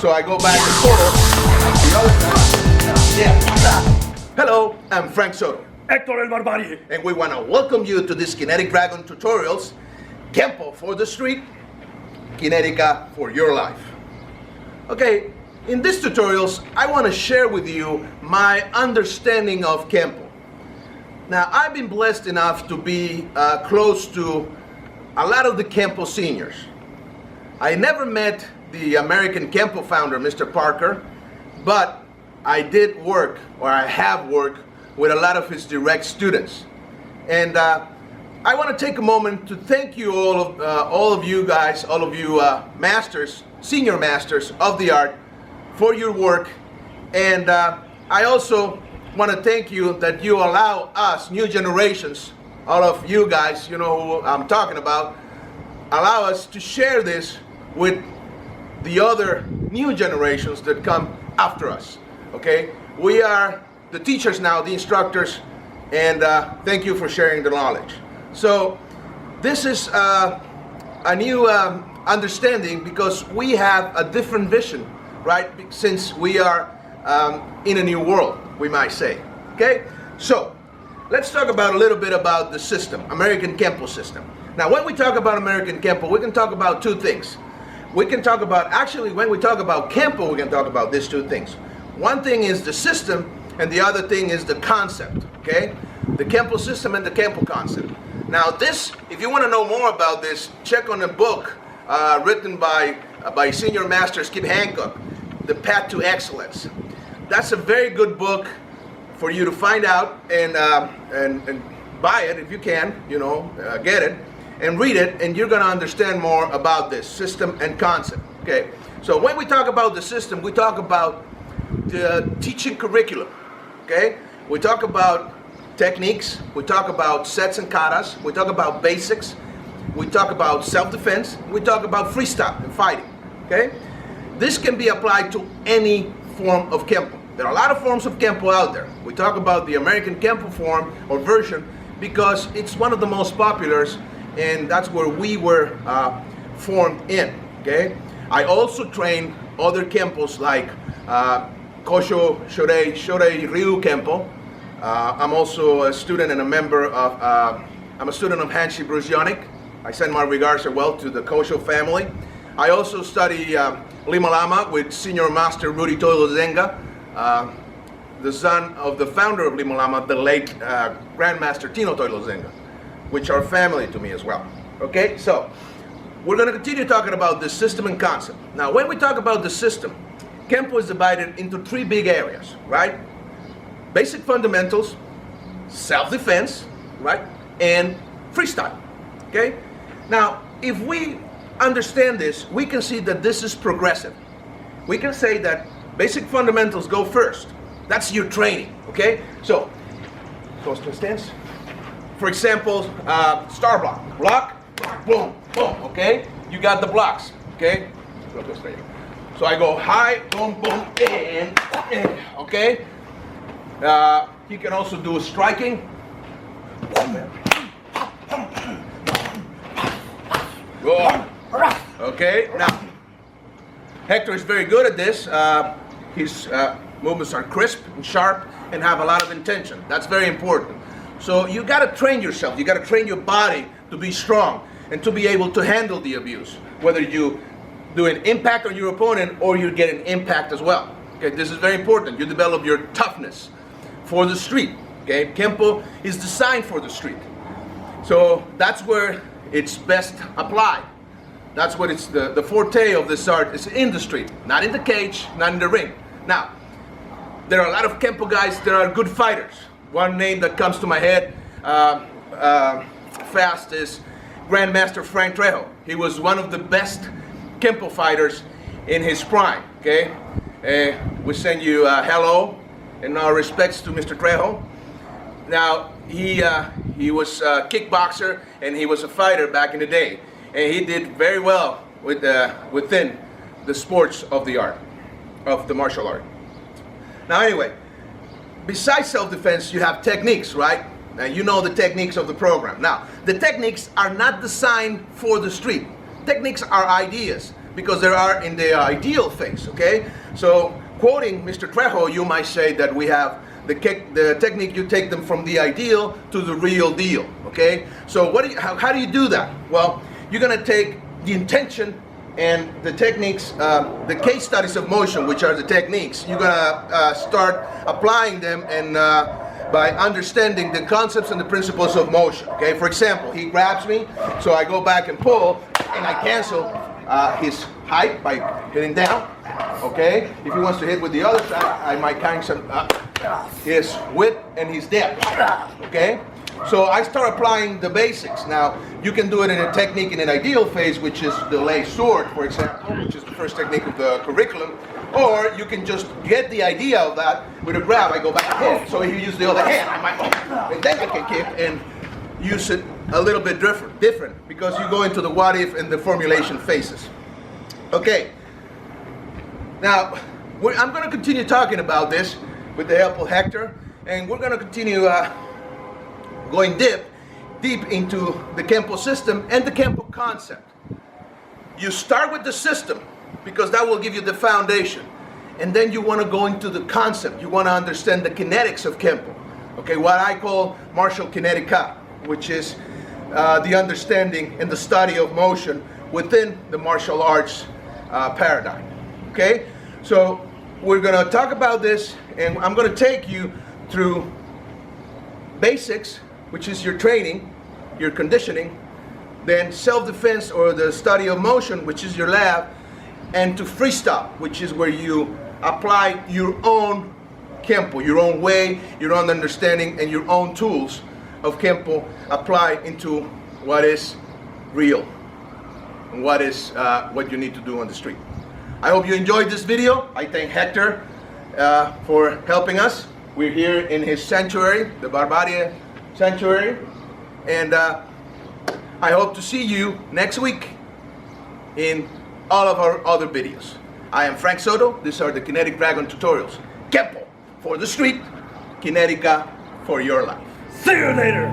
So I go back and forth. Hello, I'm Frank Soto. Héctor El Barbari. And we want to welcome you to this Kinetic Dragon tutorials. Kempo for the street, Kinetica for your life. Okay, in these tutorials, I want to share with you my understanding of Kempo. Now, I've been blessed enough to be close to a lot of the Kempo seniors. I never met the American Kempo founder, Mr. Parker, but I did work, or I have worked, with a lot of his direct students. And I want to take a moment to thank you all of you guys, all of you masters, senior masters of the art, for your work. And I also want to thank you that you allow us, new generations, all of you guys, you know who I'm talking about, allow us to share this with the other new generations that come after us. Okay, we are the teachers now, the instructors, and thank you for sharing the knowledge. So this is a new understanding, because we have a different vision, right? Since we are in a new world, we might say. Okay, so let's talk about a little bit about the system, American Kempo system. Now, when we talk about American Kempo, we can talk about two things. We can talk about, actually, when we talk about Kempo, we can talk about these two things. One thing is the system, and the other thing is the concept, okay? The Kempo system and the Kempo concept. Now this, if you want to know more about this, check on a book written by Senior Master Skip Hancock, The Path to Excellence. That's a very good book for you to find out and buy it if you can, you know, get it, and read it, and you're going to understand more about this system and concept. Okay, so when we talk about the system, we talk about the teaching curriculum. Okay, we talk about techniques, we talk about sets and katas, we talk about basics, we talk about self-defense, we talk about freestyle and fighting. Okay, this can be applied to any form of Kempo. There are a lot of forms of Kempo out there. We talk about the American Kempo form or version because it's one of the most populars, and that's where we were formed in. Okay, I also train other Kempos like Kosho Shorei Ryu Kempo. I'm also a student and a member of, I'm a student of Hanshi Bruce Yannick. I send my regards as well to the Kosho family. I also study Lima Lama with Senior Master Rudy Toilo Zenga, the son of the founder of Lima Lama, the late Grandmaster Tino Toilo Zenga, which are family to me as well. Okay, so we're going to continue talking about the system and concept. Now, when we talk about the system, Kempo is divided into three big areas, right? Basic fundamentals, self-defense, right? And freestyle, okay? Now, if we understand this, we can see that this is progressive. We can say that basic fundamentals go first. That's your training, okay? So, close to a stance. For example, star block. Block, boom, boom, okay? You got the blocks, okay? So I go high, boom, boom, and, okay? He can also do striking. Okay, now, Hector is very good at this. His movements are crisp and sharp and have a lot of intention. That's very important. So you gotta train yourself. You gotta train your body to be strong and to be able to handle the abuse. Whether you do an impact on your opponent or you get an impact as well. Okay, this is very important. You develop your toughness for the street. Okay, Kempo is designed for the street. So that's where it's best applied. That's what it's the forte of this art is in the street, not in the cage, not in the ring. Now, there are a lot of Kempo guys that are good fighters. One name that comes to my head fast is Grandmaster Frank Trejo. He was one of the best Kempo fighters in his prime. Okay, we send you hello and our respects to Mr. Trejo. Now he was a kickboxer and he was a fighter back in the day, and he did very well with within the sports of the art, of the martial art. Now anyway, besides self-defense, you have techniques, right? Now you know the techniques of the program. Now, the techniques are not designed for the street. Techniques are ideas. because they are in the ideal phase, okay? So quoting Mr. Trejo, you might say that we have the technique, you take them from the ideal to the real deal, okay? So how do you do that? Well, you're gonna take the intention and the techniques, the case studies of motion, which are the techniques. You're gonna start applying them and by understanding the concepts and the principles of motion, okay? For example, he grabs me, so I go back and pull, and I cancel his height by hitting down, okay? If he wants to hit with the other side, I might cancel his width and his depth, okay? So I start applying the basics. Now, you can do it in a technique in an ideal phase, which is the lay sword, for example, which is the first technique of the curriculum. Or you can just get the idea of that with a grab. I go back and hit. So if you use the other hand, I might, and then I can kick and use it a little bit different because you go into the what if and the formulation phases. Okay. Now, I'm going to continue talking about this with the help of Hector, and we're going to continue going deep into the Kempo system and the Kempo concept. You start with the system because that will give you the foundation, and then you want to go into the concept. You want to understand the kinetics of Kempo, okay, what I call martial kinetica, which is the understanding and the study of motion within the martial arts paradigm, okay? So we're going to talk about this, and I'm going to take you through basics, which is your training, your conditioning, then self-defense or the study of motion, which is your lab, and to freestyle, which is where you apply your own Kempo, your own way, your own understanding, and your own tools of Kempo apply into what is real and what is what you need to do on the street. I hope you enjoyed this video. I thank Hector for helping us. We're here in his sanctuary, the Barbarie Sanctuary, and I hope to see you next week in all of our other videos. I am Frank Soto. These are the Kinetic Dragon tutorials. Kempo for the street, Kinetica for your life. See you later!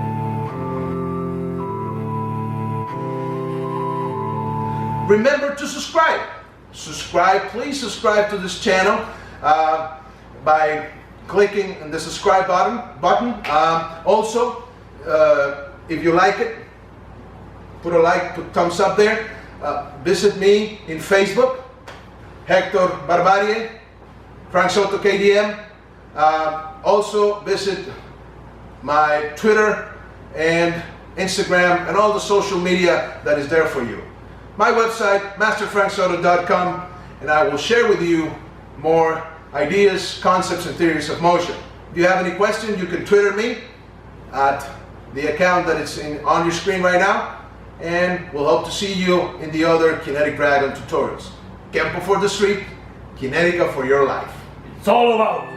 Remember to subscribe. Please subscribe to this channel by clicking on the subscribe button. Also, if you like it, put a like, put thumbs up there. Visit me in Facebook, Hector Barbarie, Frank Soto KDM. Also visit my Twitter and Instagram and all the social media that is there for you. My website, masterfranksoto.com, and I will share with you more ideas, concepts, and theories of motion. If you have any questions, you can Twitter me at the account that is on your screen right now, and we'll hope to see you in the other Kinetic Dragon tutorials. Kempo for the street, Kinetica for your life. It's all about